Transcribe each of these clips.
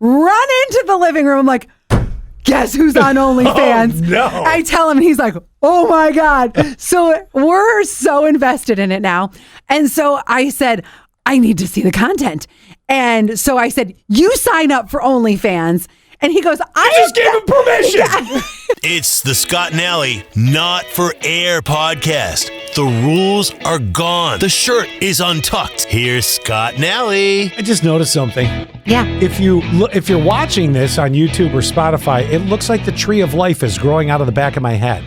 run into the living room. I'm like, guess who's on OnlyFans? Oh, no. I tell him, and he's like, oh my God. So we're so invested in it now. And so I said, I need to see the content. And so I said, you sign up for OnlyFans. And he goes, I just gave him permission. It's the Scott and Alley Not For Air podcast. The rules are gone. The shirt is untucked. Here's Scott and Alley. I just noticed something. Yeah. If you're watching this on YouTube or Spotify, it looks like the tree of life is growing out of the back of my head.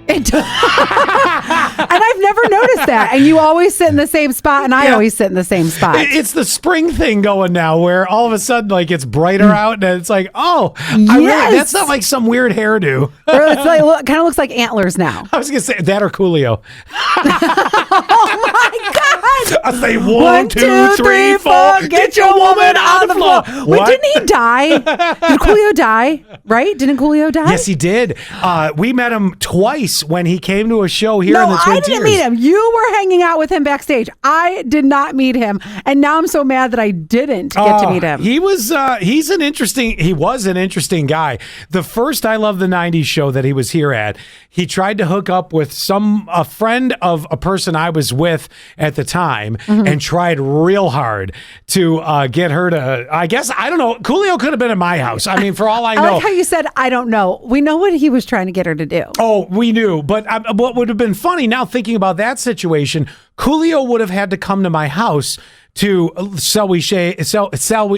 And I've never noticed that. And you always sit in the same spot, and I always sit in the same spot. It's the spring thing going now, where all of a sudden, like, it's brighter out, and it's like, oh, yes. that's not like some weird hairdo. Or it's like, kind of looks like antlers now. I was gonna say that or Coolio. Oh my God! I say 1, 2, 3, 4. Get your woman on the floor. Wait, didn't he die? Did Coolio die? Right? Didn't Coolio die? Yes, he did. We met him twice when he came to a show here in the Twin Tiers. I didn't meet him. You were hanging out with him backstage. I did not meet him, and now I'm so mad that I didn't get to meet him. He was an interesting guy. The first I Love the 90s show that he was here at, he tried to hook up with a friend of a person I was with at the time, and tried real hard to get her to, I guess, I don't know, Coolio could have been at my house. I mean, for all I know. I like how you said, I don't know. We know what he was trying to get her to do. Oh, we knew. But what would have been funny now thinking about that situation, Coolio would have had to come to my house to, shall we say, perform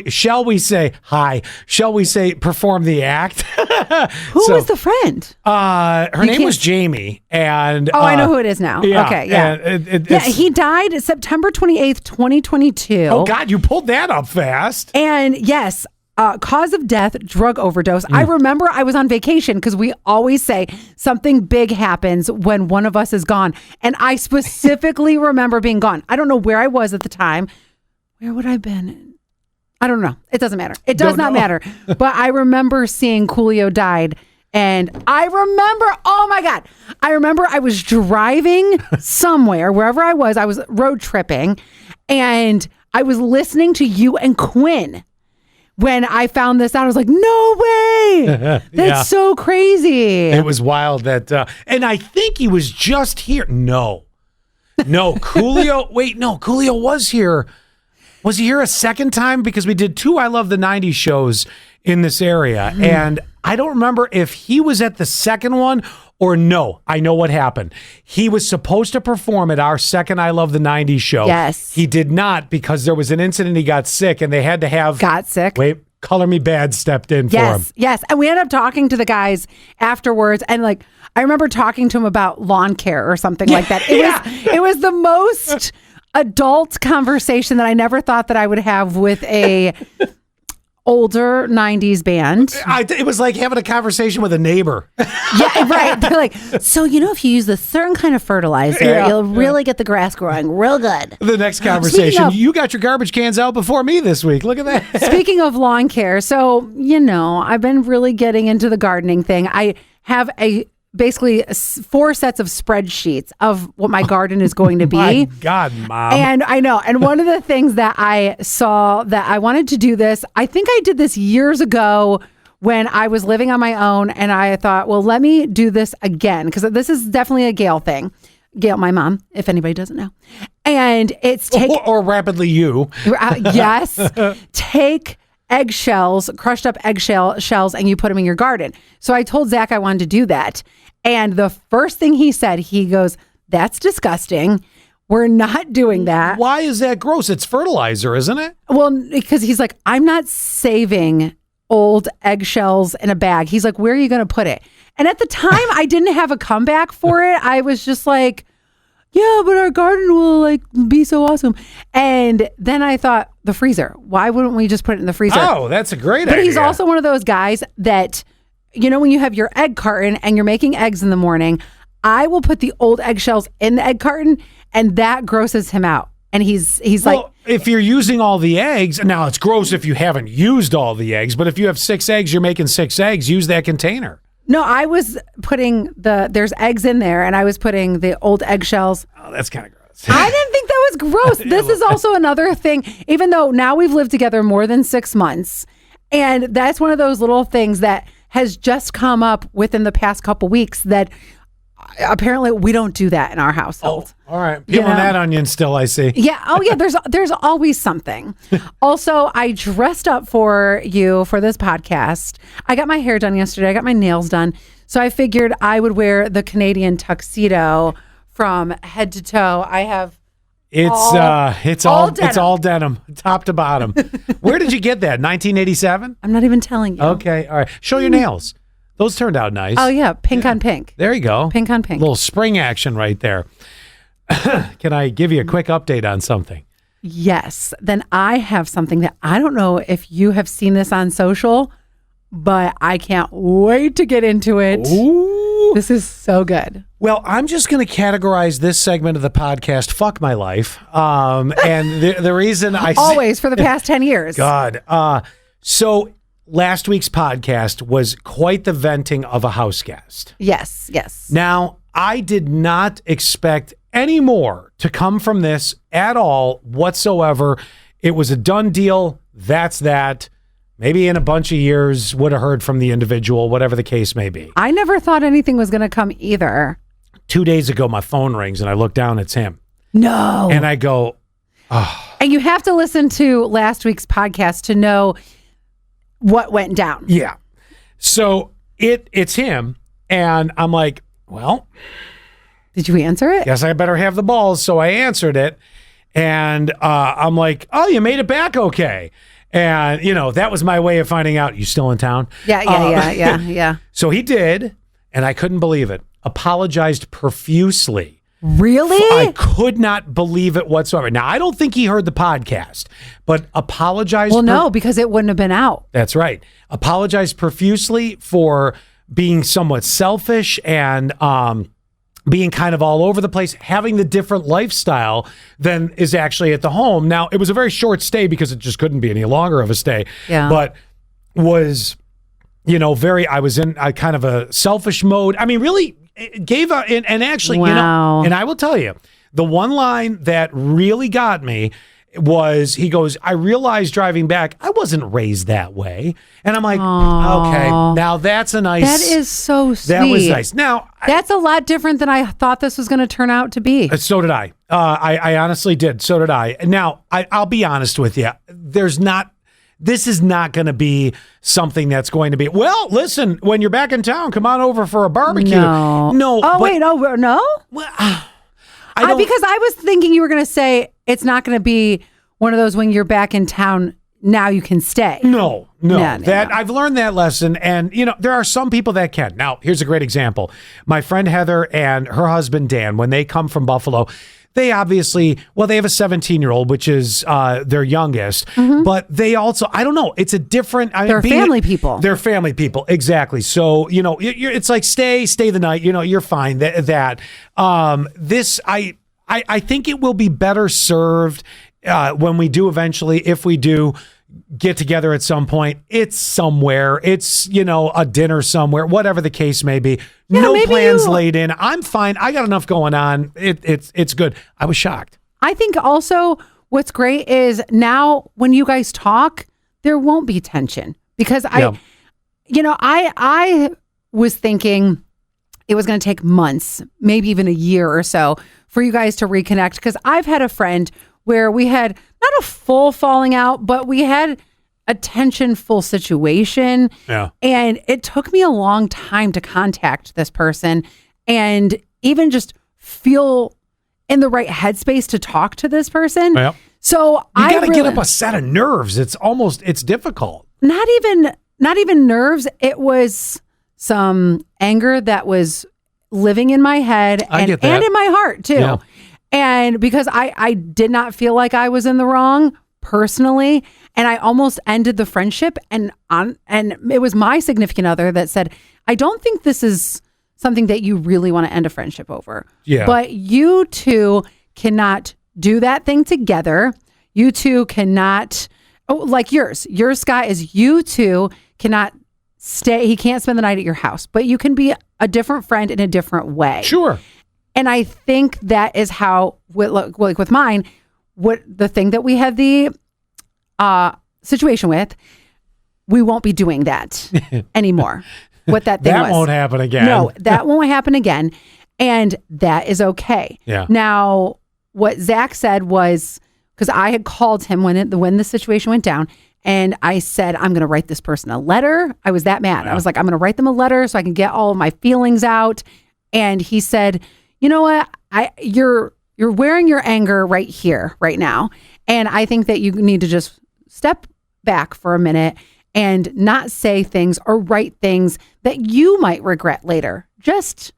the act. Who was the friend? Her name was Jamie. And I know who it is now. Yeah, okay, yeah. He died September 28th, 2022. Oh, God, you pulled that up fast. And yes, cause of death, drug overdose. I remember I was on vacation because we always say something big happens when one of us is gone. And I specifically remember being gone. I don't know where I was at the time. Where would I have been? I don't know. It doesn't matter. It does not matter. But I remember seeing Coolio died. And I remember, oh my God, I was driving somewhere, wherever I was road tripping. And I was listening to you and Quinn. When I found this out, I was like, no way. That's so crazy. It was wild that, and I think he was just here. No, Coolio. Wait, no, Coolio was here. Was he here a second time? Because we did 2 I Love the 90s shows in this area. And I don't remember if he was at the second one or no. I know what happened. He was supposed to perform at our second I Love the 90s show. Yes. He did not because there was an incident. He got sick and they had to have... Got sick? Wait, Color Me Bad stepped in for him. Yes. And we ended up talking to the guys afterwards. And like, I remember talking to him about lawn care or something like that. It was the most adult conversation that I never thought that I would have with a older 90s band. It was like having a conversation with a neighbor. Yeah, right. They're like, so if you use a certain kind of fertilizer, you'll really get the grass growing real good. The next conversation, you got your garbage cans out before me this week. Look at that. Speaking of lawn care, so, I've been really getting into the gardening thing. I have basically 4 sets of spreadsheets of what my garden is going to be. My God, Mom. And I know. And one of the things that I saw that I wanted to do this, I think I did this years ago when I was living on my own. And I thought, well, let me do this again. Because this is definitely a Gail thing. Gail, my mom, if anybody doesn't know. And it's or rapidly you. Yes. Take eggshells, crushed up shells, and you put them in your garden. So I told Zach I wanted to do that. And the first thing he said, he goes, that's disgusting. We're not doing that. Why is that gross? It's fertilizer, isn't it? Well, because he's like, I'm not saving old eggshells in a bag. He's like, where are you going to put it? And at the time, I didn't have a comeback for it. I was just like, yeah, but our garden will be so awesome. And then I thought, the freezer. Why wouldn't we just put it in the freezer? Oh, that's a great idea. But he's also one of those guys that, when you have your egg carton and you're making eggs in the morning, I will put the old eggshells in the egg carton, and that grosses him out. And he's like, if you're using all the eggs, now it's gross if you haven't used all the eggs, but if you have 6 eggs, you're making 6 eggs, use that container. No, I was putting there's eggs in there, and I was putting the old eggshells. Oh, that's kind of gross. I didn't think that was gross. This is also another thing, even though now we've lived together more than 6 months, And that's one of those little things that has just come up within the past couple weeks that apparently we don't do that in our household. Oh, all right. Peeling that onion still, I see. Yeah. Oh, yeah. There's always something. Also, I dressed up for you for this podcast. I got my hair done yesterday. I got my nails done. So I figured I would wear the Canadian tuxedo from head to toe. I have it's all denim, top to bottom. Where did you get that? 1987? I'm not even telling you. Okay. All right. Show your nails. Those turned out nice. Oh, yeah. Pink on pink. There you go. Pink on pink. A little spring action right there. Can I give you a quick update on something? Yes. Then I have something that I don't know if you have seen this on social, but I can't wait to get into it. Ooh. This is so good. Well, I'm just going to categorize this segment of the podcast, Fuck My Life. And the reason I... Always for the past 10 years. God. So last week's podcast was quite the venting of a house guest. Yes, yes. Now, I did not expect any more to come from this at all whatsoever. It was a done deal. That's that. Maybe in a bunch of years would have heard from the individual, whatever the case may be. I never thought anything was going to come either. 2 days ago, my phone rings and I look down, it's him. No. And I go, oh. And you have to listen to last week's podcast to know what went down. Yeah. So it's him. And I'm like, well, did you answer it? guess I better have the balls. So I answered it. And I'm like, oh, you made it back okay. And, that was my way of finding out, you still in town? Yeah. So he did, and I couldn't believe it. Apologized profusely. Really? I could not believe it whatsoever. Now, I don't think he heard the podcast, but apologized. Well, no, because it wouldn't have been out. That's right. Apologized profusely for being somewhat selfish and being kind of all over the place, having the different lifestyle than is actually at the home. Now, it was a very short stay because it just couldn't be any longer of a stay. Yeah. But was, I was in a kind of a selfish mode. I mean, really it gave a, and actually, wow. And I will tell you, the one line that really got me was, he goes, I realized driving back, I wasn't raised that way. And I'm like, okay, now that's a nice. That is so sweet. That was nice. Now, that's a lot different than I thought this was going to turn out to be. So did I. I honestly did. So did I. Now, I'll be honest with you. This is not going to be something that's going to be, well, listen, when you're back in town, come on over for a barbecue. No. Oh, wait, no? Well, because I was thinking you were going to say it's not going to be one of those when you're back in town, now you can stay. No. I've learned that lesson. And, there are some people that can. Now, here's a great example. My friend Heather and her husband Dan, when they come from Buffalo, they obviously, they have a 17-year-old, which is their youngest. Mm-hmm. But they also, I don't know, it's a different. They're family people. They're family people. Exactly. So, it's like stay the night, you're fine. I think it will be better served when we do eventually, if we do get together at some point, it's somewhere, it's, a dinner somewhere, whatever the case may be. Yeah, no plans laid in. I'm fine. I got enough going on. It's good. I was shocked. I think also what's great is now when you guys talk, there won't be tension because I was thinking it was going to take months, maybe even a year or so for you guys to reconnect. Because I've had a friend where we had not a full falling out, but we had a tensionful situation. Yeah. And it took me a long time to contact this person and even just feel in the right headspace to talk to this person. Yeah. So you got to get up a set of nerves. It's difficult. Not even nerves. It was some anger that was living in my head and in my heart too. Yeah. And because I did not feel like I was in the wrong personally, and I almost ended the friendship, and it was my significant other that said, I don't think this is something that you really want to end a friendship over. Yeah. But you two cannot do that thing together. You two cannot, like yours, Scott, is you two cannot stay. He can't spend the night at your house, but you can be a different friend in a different way. Sure. And I think that is how, like with mine, what the thing that we had the situation with, we won't be doing that anymore. What that thing was. That won't happen again. No, that won't happen again. And that is okay. Yeah. Now, what Zach said was, because I had called him when the situation went down, and I said, I'm going to write this person a letter. I was that mad. Yeah. I was like, I'm going to write them a letter so I can get all of my feelings out. And he said, you know what? You're wearing your anger right here, right now. And I think that you need to just step back for a minute and not say things or write things that you might regret later. Just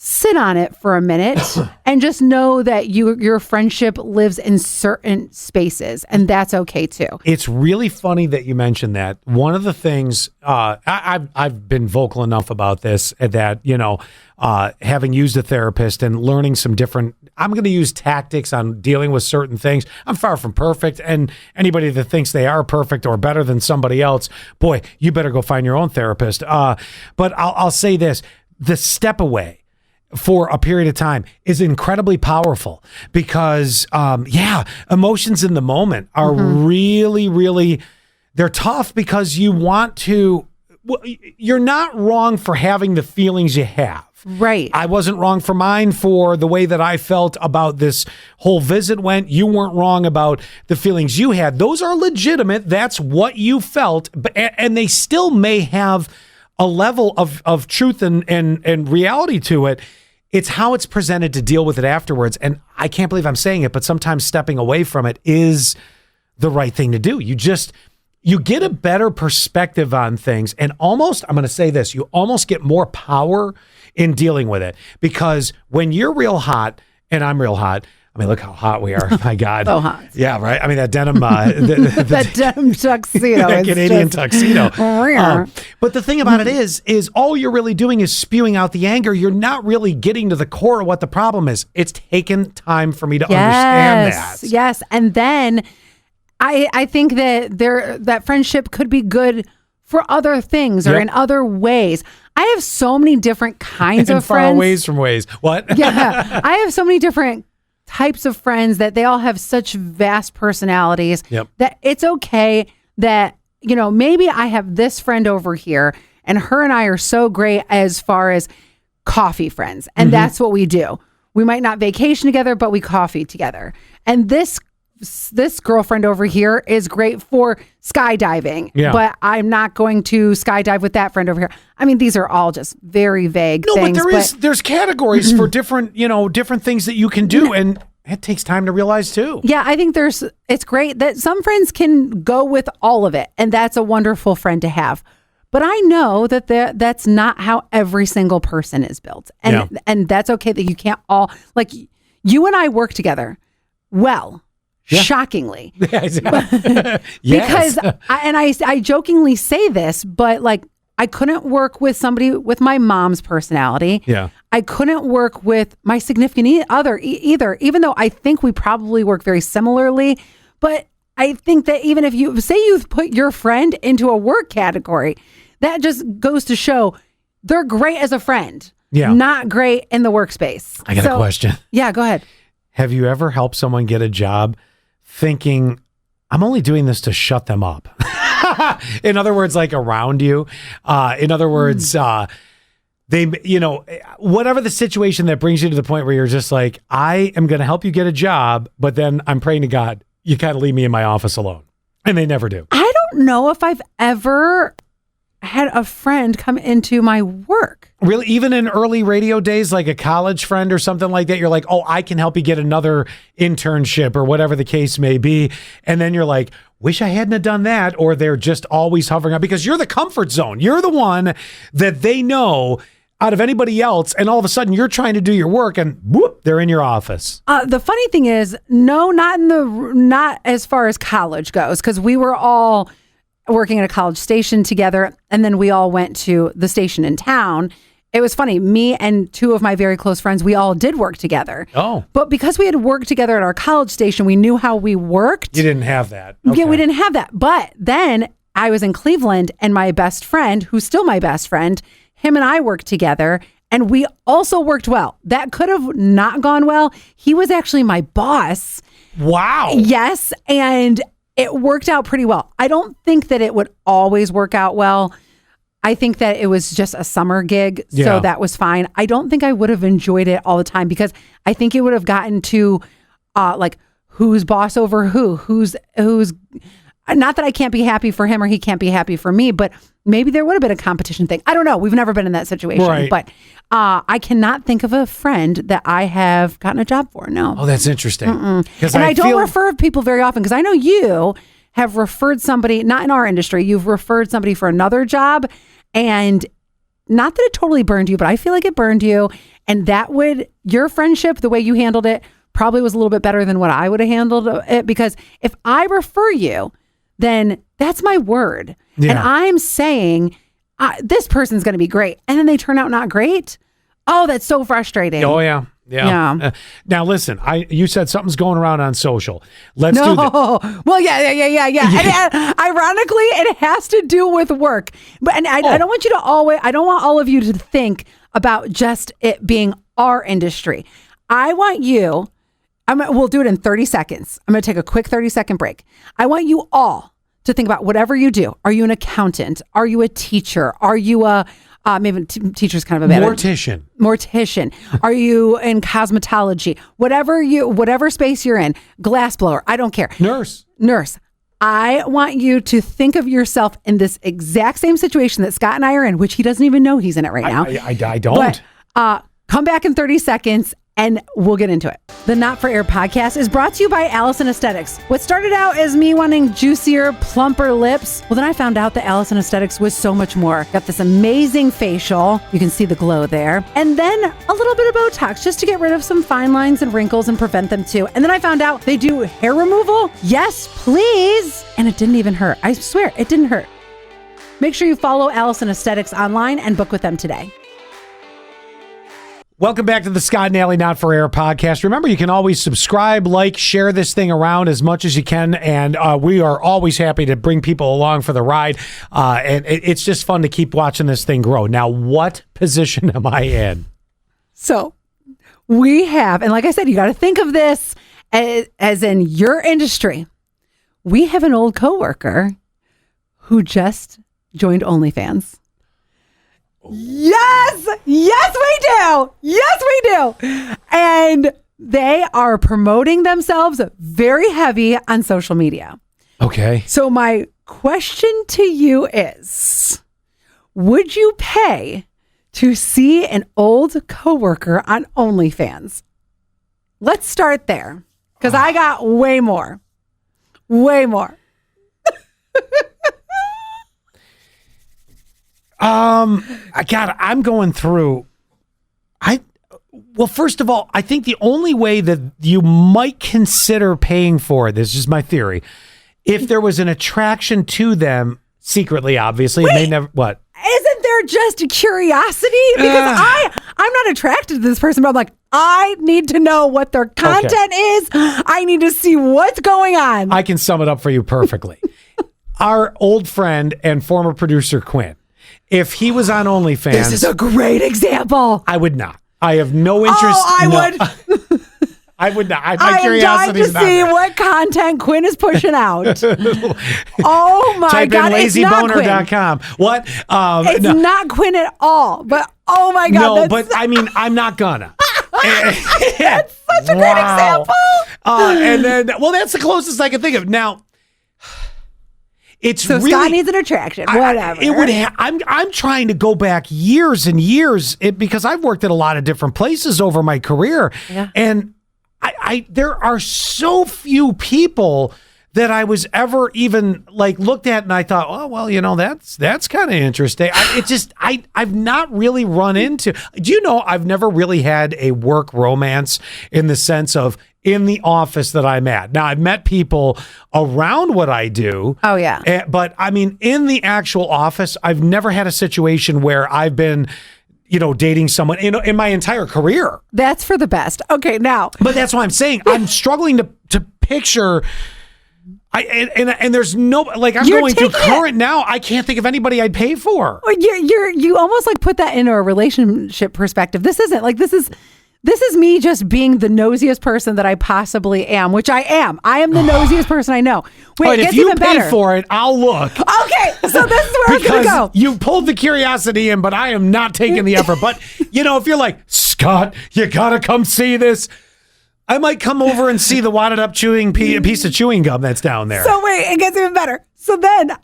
sit on it for a minute and just know that your friendship lives in certain spaces, and that's okay too. It's really funny that you mentioned that. One of the things I've been vocal enough about this that, you know, having used a therapist and learning some different, I'm going to use tactics on dealing with certain things. I'm far from perfect, and anybody that thinks they are perfect or better than somebody else, boy, you better go find your own therapist. But I'll say this: the step away for a period of time is incredibly powerful because, emotions in the moment are really, really, they're tough because you're not wrong for having the feelings you have. Right. I wasn't wrong for mine for the way that I felt about this whole visit went. You weren't wrong about the feelings you had. Those are legitimate. That's what you felt. And they still may have a level of truth and reality to it. It's how it's presented to deal with it afterwards. And I can't believe I'm saying it, but sometimes stepping away from it is the right thing to do. You get a better perspective on things, and almost, I'm going to say this, you almost get more power in dealing with it, because when you're real hot and I'm real hot, I mean, look how hot we are. My God. So hot. Yeah, right. I mean, that denim, that denim tuxedo. that Canadian tuxedo. Rare. But the thing about it is all you're really doing is spewing out the anger. You're not really getting to the core of what the problem is. It's taken time for me to understand that. Yes. And then I think that that friendship could be good for other things or in other ways. I have so many different kinds of far friends. ways from ways. What? Yeah. I have so many different types of friends that they all have such vast personalities that it's okay that, you know, maybe I have this friend over here and her and I are so great as far as coffee friends. And that's what we do. We might not vacation together, but we coffee together. And this girlfriend over here is great for skydiving, but I'm not going to skydive with that friend over here. I mean, these are all just very vague things. But there's categories for different things that you can do, and it takes time to realize too. Yeah, I think it's great that some friends can go with all of it, and that's a wonderful friend to have. But I know that that's not how every single person is built. And that's okay that you can't all, like, you and I work together well. Yeah. Shockingly. Yes. Because I jokingly say this, but like, I couldn't work with somebody with my mom's personality. Yeah. I couldn't work with my significant other either, even though I think we probably work very similarly. But I think that even if you say you've put your friend into a work category, that just goes to show they're great as a friend, not great in the workspace. I got a question. Yeah, go ahead. Have you ever helped someone get a job thinking, I'm only doing this to shut them up? In other words, like around you. In other words, they, whatever the situation that brings you to the point where you're just like, I am going to help you get a job, but then I'm praying to God, you kind of leave me in my office alone. And they never do. I don't know if I've ever had a friend come into my work. Really? Even in early radio days, like a college friend or something like that, you're like, oh, I can help you get another internship or whatever the case may be. And then you're like, wish I hadn't have done that. Or they're just always hovering up because you're the comfort zone. You're the one that they know out of anybody else. And all of a sudden you're trying to do your work and whoop, they're in your office. The funny thing is, no, not as far as college goes, because we were all working at a college station together, and then we all went to the station in town. It was funny. Me and two of my very close friends, we all did work together. Oh. But because we had worked together at our college station, we knew how we worked. You didn't have that. Okay. Yeah, we didn't have that. But then I was in Cleveland, and my best friend, who's still my best friend, him and I worked together, and we also worked well. That could have not gone well. He was actually my boss. Wow. Yes. And it worked out pretty well. I don't think that it would always work out well. I think that it was just a summer gig, so that was fine. I don't think I would have enjoyed it all the time because I think it would have gotten to like who's boss over who's not that I can't be happy for him or he can't be happy for me, but maybe there would have been a competition thing. I don't know. We've never been in that situation, right. But I cannot think of a friend that I have gotten a job for. No. Oh, that's interesting. And I don't refer people very often because I know you have referred somebody, not in our industry, you've referred somebody for another job, and not that it totally burned you, but I feel like it burned you. And your friendship, the way you handled it, probably was a little bit better than what I would have handled it, because if I refer you, then that's my word. Yeah. And I'm saying this person's going to be great. And then they turn out not great. Oh, that's so frustrating. Oh, yeah. Yeah. Now, listen, you said something's going around on social. Let's do this. Well, yeah. And ironically, it has to do with work. But I don't want you to I don't want all of you to think about just it being our industry. I want you, we'll do it in 30 seconds. I'm going to take a quick 30-second break. I want you all to think about whatever you do. Are you an accountant? Are you a teacher? Are you a maybe teacher's kind of a bad mortician. Are you in cosmetology? Whatever space you're in, glassblower, I don't care. Nurse. I want you to think of yourself in this exact same situation that Scott and I are in, which he doesn't even know he's in it right now. I don't. But, come back in 30 seconds and we'll get into it. The Not For Air podcast is brought to you by Allison Aesthetics. What started out as me wanting juicier, plumper lips, well, then I found out that Allison Aesthetics was so much more. Got this amazing facial. You can see the glow there. And then a little bit of Botox just to get rid of some fine lines and wrinkles and prevent them too. And then I found out they do hair removal. Yes, please. And it didn't even hurt. I swear, it didn't hurt. Make sure you follow Allison Aesthetics online and book with them today. Welcome back to the Scott and Allie Not For Air podcast. Remember, you can always subscribe, like, share this thing around as much as you can. And we are always happy to bring people along for the ride. And it's just fun to keep watching this thing grow. Now, what position am I in? So we have, and like I said, you got to think of this as in your industry. We have an old coworker who just joined OnlyFans. Yes, we do. And they are promoting themselves very heavy on social media. Okay. So my question to you is, would you pay to see an old coworker on OnlyFans? Let's start there, because I got way more. I'm going through. Well, first of all, I think the only way that you might consider paying for it, this is my theory, if there was an attraction to them secretly, obviously. Wait, it may never. What? Isn't there just curiosity? Because I'm not attracted to this person, but I'm like, I need to know what their content is. I need to see what's going on. I can sum it up for you perfectly. Our old friend and former producer, Quinn, if he was on OnlyFans... This is a great example. I would not. I have no interest. would. I would not. I am dying to see what content Quinn is pushing out. Oh my Type God. in lazyboner.com. What? It's not Quinn at all. But oh my God. No, but I mean, I'm not gonna. That's such a great example. And then, well, that's the closest I can think of. Now, it's so really, Scott needs an attraction. Whatever. I'm trying to go back years and years because I've worked at a lot of different places over my career, and there are so few people that I was ever even like looked at and I thought, oh well, that's kind of interesting. I've not really run into. Do you know I've never really had a work romance in the sense of in the office that I'm at. Now, I've met people around what I do. Oh, yeah. But I mean, in the actual office, I've never had a situation where I've been, dating someone in my entire career. That's for the best. Okay, now. But that's what I'm saying. I'm struggling to picture. And there's no, like, I'm going through current now. I can't think of anybody I'd pay for. You almost like put that into a relationship perspective. This isn't like, this is this is me just being the nosiest person that I possibly am, which I am. I am the nosiest person I know. Wait, All right, it if gets you even pay better. for it, I'll look. Okay, so this is where I was going to go. You pulled the curiosity in, but I am not taking the effort. But, if you're like, Scott, you got to come see this, I might come over and see the wadded up piece of chewing gum that's down there. So wait, it gets even better. So then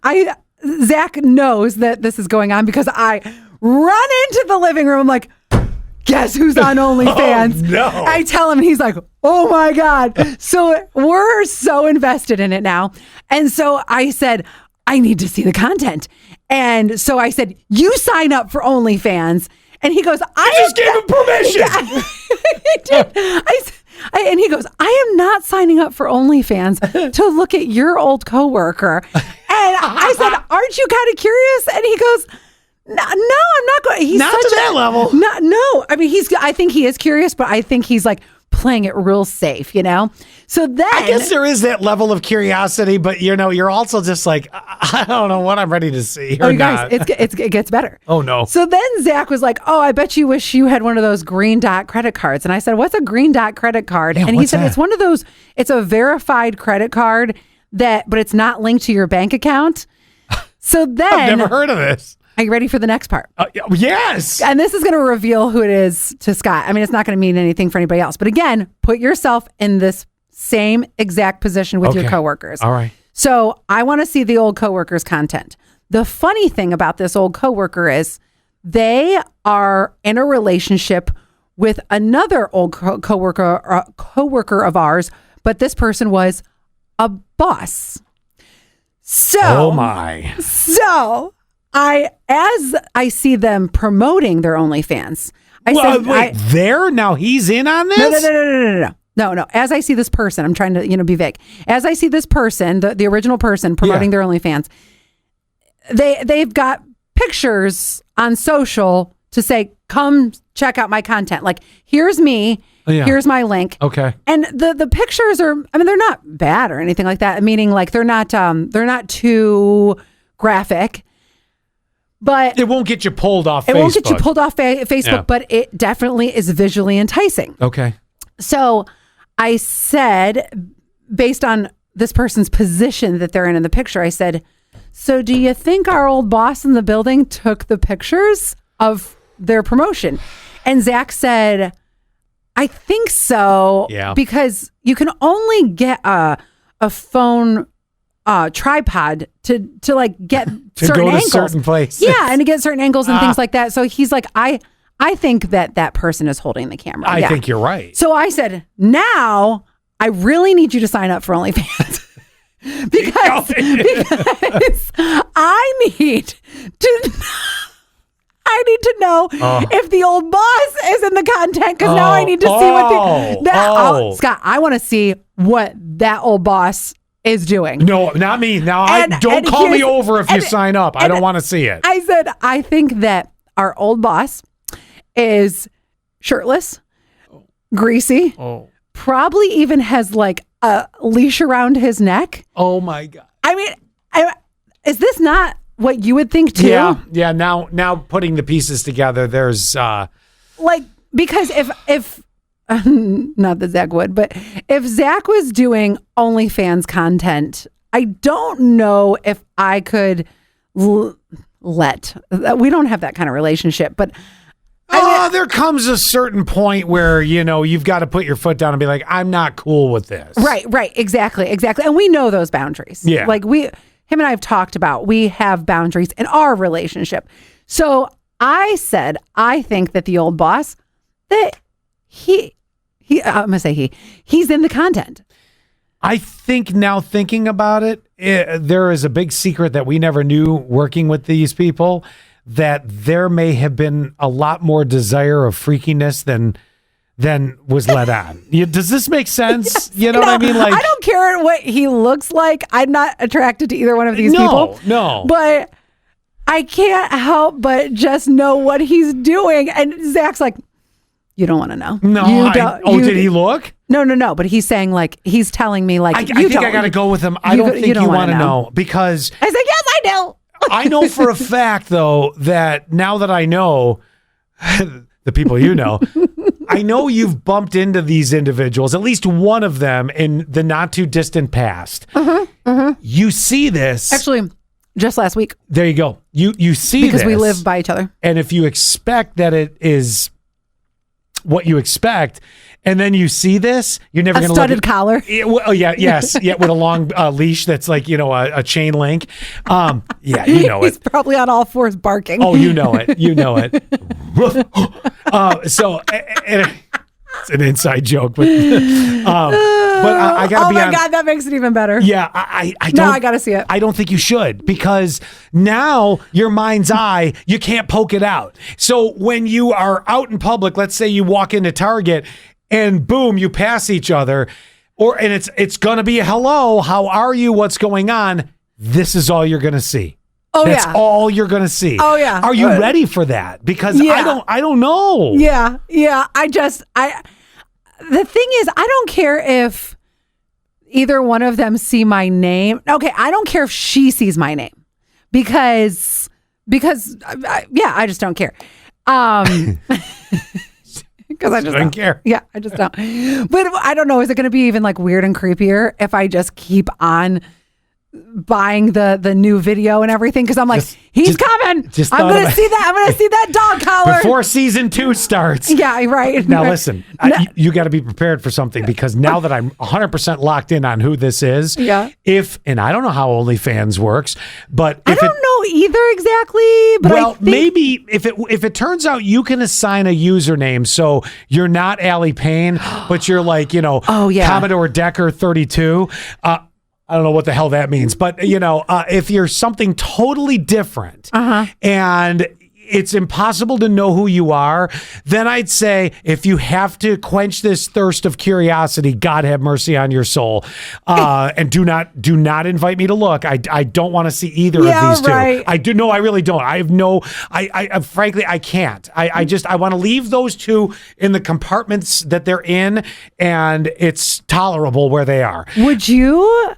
Zach knows that this is going on because I run into the living room. I'm like, guess who's on OnlyFans? Oh, no. I tell him and he's like, oh my God. So we're so invested in it now. And so I said, I need to see the content. And so I said, you sign up for OnlyFans. And he goes, I just gave him permission. He did. And he goes, I am not signing up for OnlyFans to look at your old coworker. And I said, aren't you kind of curious? And he goes, no, I'm not going. He's not to that level. No. I mean, I think he is curious, but I think he's like playing it real safe, So then I guess there is that level of curiosity, but you're also just like, I don't know what I'm ready to see or you guys, not. it gets better. Oh no. So then Zach was like, oh, I bet you wish you had one of those green dot credit cards. And I said, what's a green dot credit card? Yeah, and he what's said, that? it's one of those, it's a verified credit card but it's not linked to your bank account. So then I've never heard of this. Are you ready for the next part? Yes. And this is going to reveal who it is to Scott. I mean, it's not going to mean anything for anybody else. But again, put yourself in this same exact position with your coworkers. All right. So I want to see the old coworkers' content. The funny thing about this old coworker is they are in a relationship with another old coworker of ours, but this person was a boss. So, oh my. So as I see them promoting their OnlyFans, now he's in on this? No. As I see this person, I'm trying to, be vague. As I see this person, the original person promoting their OnlyFans, they've got pictures on social to say, come check out my content. Like, here's me. Yeah. Here's my link. Okay. And the pictures are, I mean, they're not bad or anything like that. Meaning like they're not too graphic. But it won't get you pulled off Facebook. It won't get you pulled off Facebook, but it definitely is visually enticing. Okay. So I said, based on this person's position that they're in the picture, I said, so do you think our old boss in the building took the pictures of their promotion? And Zach said, I think so. Yeah. Because you can only get a phone tripod to like get certain go to angles. certain places. Yeah, and to get certain angles and things like that. So he's like, I think that person is holding the camera. I think you're right. So I said, now I really need you to sign up for OnlyFans. because I need to know if the old boss is in the content, because now I need to see what Scott, I want to see what that old boss is doing. No, not me. Now, don't call me over if you sign up. I don't want to see it. I said, I think that our old boss is shirtless, greasy, probably even has like a leash around his neck. Oh my God. I mean, is this not what you would think too? Yeah. Now putting the pieces together, there's like, because if not that Zach would, but if Zach was doing OnlyFans content, I don't know if I could let. We don't have that kind of relationship, but there comes a certain point where, you've got to put your foot down and be like, I'm not cool with this. Right. Exactly. And we know those boundaries. Yeah. Like him and I have talked about, we have boundaries in our relationship. So I said, I think that the old boss, that I'm going to say he's in the content. I think now thinking about it, there is a big secret that we never knew working with these people, that there may have been a lot more desire of freakiness than was let on. Does this make sense? Yes. You know what I mean? Like, I don't care what he looks like. I'm not attracted to either one of these people. No. But I can't help but just know what he's doing. And Zach's like, you don't want to know. No. Did he look? No. But he's saying like, he's telling me like, I think I got to go with him. I don't think you want to know, because I said, yes, I do. I know for a fact though, that now that I know the people I know you've bumped into these individuals, at least one of them in the not too distant past. You see this. Actually, just last week. There you go. You see because this. we live by each other. And if you expect that it is what you expect, and then you see this, you're never going to studded collar. Yes, with a long leash that's like a chain link. Yeah, you know He's it. probably on all fours barking. Oh, you know it. You know it. So it's an inside joke, but I gotta oh be my honest. God, that makes it even better. Yeah, I don't. No, I gotta see it. I don't think you should, because now your mind's eye, you can't poke it out. So when you are out in public, let's say you walk into Target and boom, you pass each other, and it's gonna be a hello, how are you? What's going on? This is all you're gonna see. Oh, That's yeah. all you're gonna see. Oh, yeah. Are you ready for that? Because Yeah. I don't know. Yeah. The thing is, I don't care if either one of them see my name. Okay, I don't care if she sees my name because I just don't care. Because I just don't care. Yeah, I just don't. But I don't know. Is it going to be even like weird and creepier if I just keep on buying the new video and everything? Because I'm like, he's coming. I'm going to see that. I'm going to see that dog collar before season 2 starts. Yeah, right. Now listen, you got to be prepared for something, because now that I'm 100% locked in on who this is, and I don't know how OnlyFans works, but I don't know either exactly, but I think maybe if it turns out you can assign a username, so you're not Allie Payne, but you're like, Commodore Decker 32. I don't know what the hell that means, but if you're something totally different and it's impossible to know who you are, then I'd say, if you have to quench this thirst of curiosity, God have mercy on your soul, and do not invite me to look. I don't want to see either of these two. I do. No, I really don't. I have no. I frankly, I can't. I want to leave those two in the compartments that they're in, and it's tolerable where they are. Would you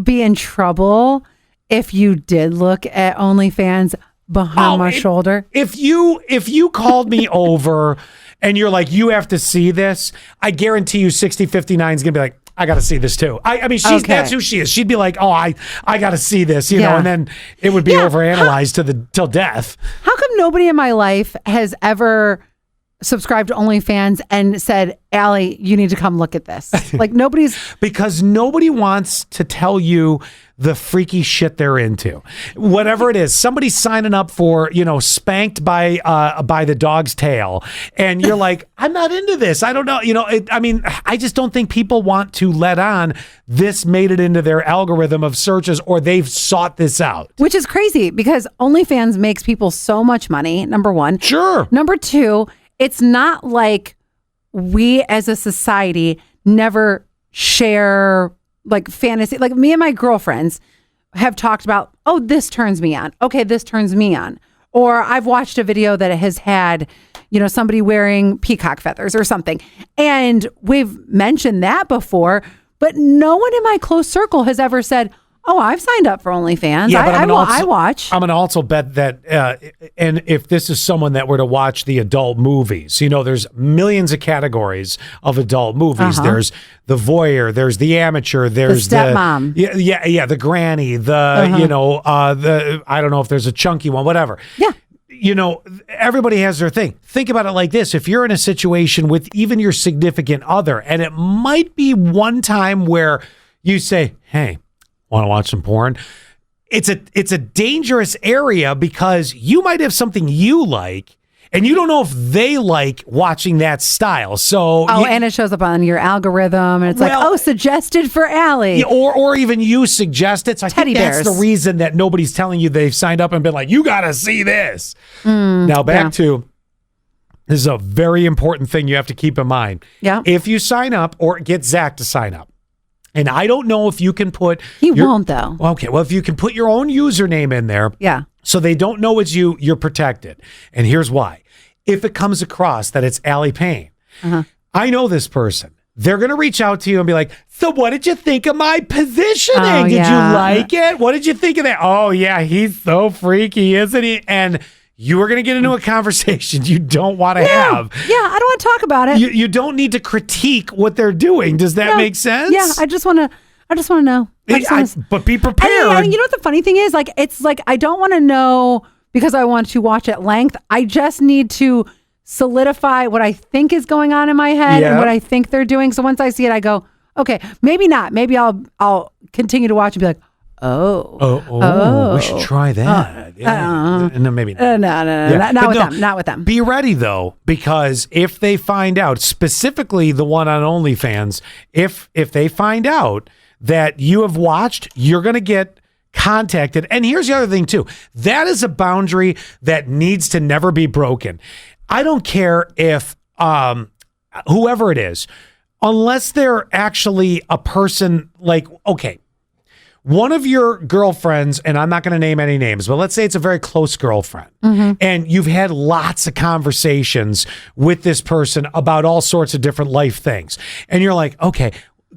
be in trouble if you did look at OnlyFans behind my shoulder? If you called me over and you're like, you have to see this, I guarantee you 6059 is gonna be like, I gotta see this too. I mean, that's who she is. She'd be like, oh, I gotta see this, know, and then it would be overanalyzed till death. How come nobody in my life has ever subscribed to OnlyFans and said, Allie, you need to come look at this? Like, nobody's... Because nobody wants to tell you the freaky shit they're into. Whatever it is, somebody's signing up for, spanked by the dog's tail, and you're like, I'm not into this. I don't know. I just don't think people want to let on this made it into their algorithm of searches, or they've sought this out. Which is crazy, because OnlyFans makes people so much money, number one. Sure. Number two, it's not like we as a society never share like fantasy. Like, me and my girlfriends have talked about, oh, this turns me on. Okay, this turns me on. Or I've watched a video that has had, somebody wearing peacock feathers or something. And we've mentioned that before, but no one in my close circle has ever said, oh, I've signed up for OnlyFans. Yeah, but I watch. I'm going to also bet that, and if this is someone that were to watch the adult movies, there's millions of categories of adult movies. There's the voyeur, there's the amateur, there's the stepmom. The granny, the I don't know if there's a chunky one, whatever. Yeah. Everybody has their thing. Think about it like this. If you're in a situation with even your significant other, and it might be one time where you say, hey, want to watch some porn? It's a dangerous area, because you might have something you like, and you don't know if they like watching that style. So and it shows up on your algorithm, and it's like, suggested for Allie. Or even you suggest it. So I Teddy think that's bears. the reason that nobody's telling you they've signed up and been like, you got to see this. Now back to, this is a very important thing you have to keep in mind. Yeah. If you sign up, or get Zach to sign up, and I don't know if you can put... He won't, though. Okay, well, if you can put your own username in there... Yeah. So they don't know it's you, you're protected. And here's why. If it comes across that it's Allie Payne, I know this person. They're going to reach out to you and be like, so what did you think of my positioning? Oh, did yeah. you like it? What did you think of that? Oh, yeah, he's so freaky, isn't he? And you are going to get into a conversation you don't want to have. Yeah, I don't want to talk about it. You don't need to critique what they're doing. Does that make sense? Yeah, I just want to know. But be prepared. And you know what the funny thing is? Like, it's like I don't want to know because I want to watch at length. I just need to solidify what I think is going on in my head and what I think they're doing. So once I see it, I go, okay, maybe not. Maybe I'll continue to watch and be like, we should try that. No, maybe not. No, not with them. Be ready though, because if they find out, specifically the one on OnlyFans, if they find out that you have watched, you're going to get contacted. And here's the other thing too. That is a boundary that needs to never be broken. I don't care if whoever it is, unless they're actually a person like, okay, one of your girlfriends, and I'm not going to name any names, but let's say it's a very close girlfriend, and you've had lots of conversations with this person about all sorts of different life things. And you're like, okay,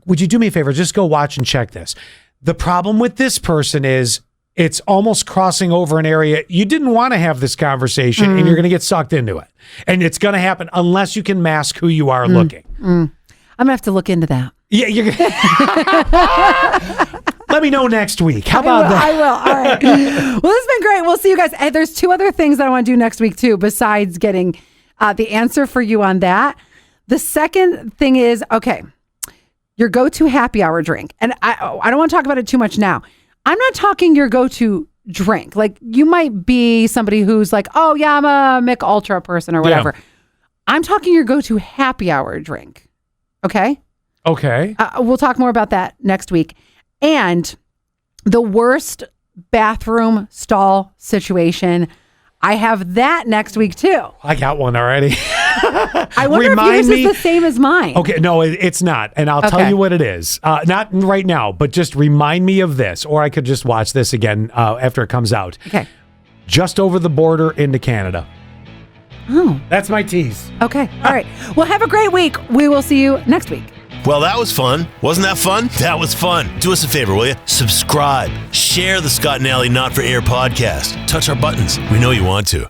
would you do me a favor? Just go watch and check this. The problem with this person is it's almost crossing over an area you didn't want to have this conversation, and you're going to get sucked into it. And it's going to happen unless you can mask who you are looking. I'm going to have to look into that. Yeah, you're Let me know next week. How about that? I will. All right. Well, this has been great. We'll see you guys. Hey, there's 2 other things that I want to do next week too, besides getting the answer for you on that. The second thing is, okay, your go-to happy hour drink. And I don't want to talk about it too much now. I'm not talking your go-to drink. Like, you might be somebody who's like, oh yeah, I'm a Mick Ultra person or whatever. Yeah. I'm talking your go-to happy hour drink. Okay? Okay. We'll talk more about that next week. And the worst bathroom stall situation, I have that next week too. I got one already. I wonder if yours is the same as mine. Okay, no, it's not. And I'll tell you what it is. Not right now, but just remind me of this. Or I could just watch this again after it comes out. Okay. Just over the border into Canada. Oh. That's my tease. Okay. All right. Well, have a great week. We will see you next week. Well, that was fun. Wasn't that fun? That was fun. Do us a favor, will you? Subscribe. Share the Scott and Alley Not for Air podcast. Touch our buttons. We know you want to.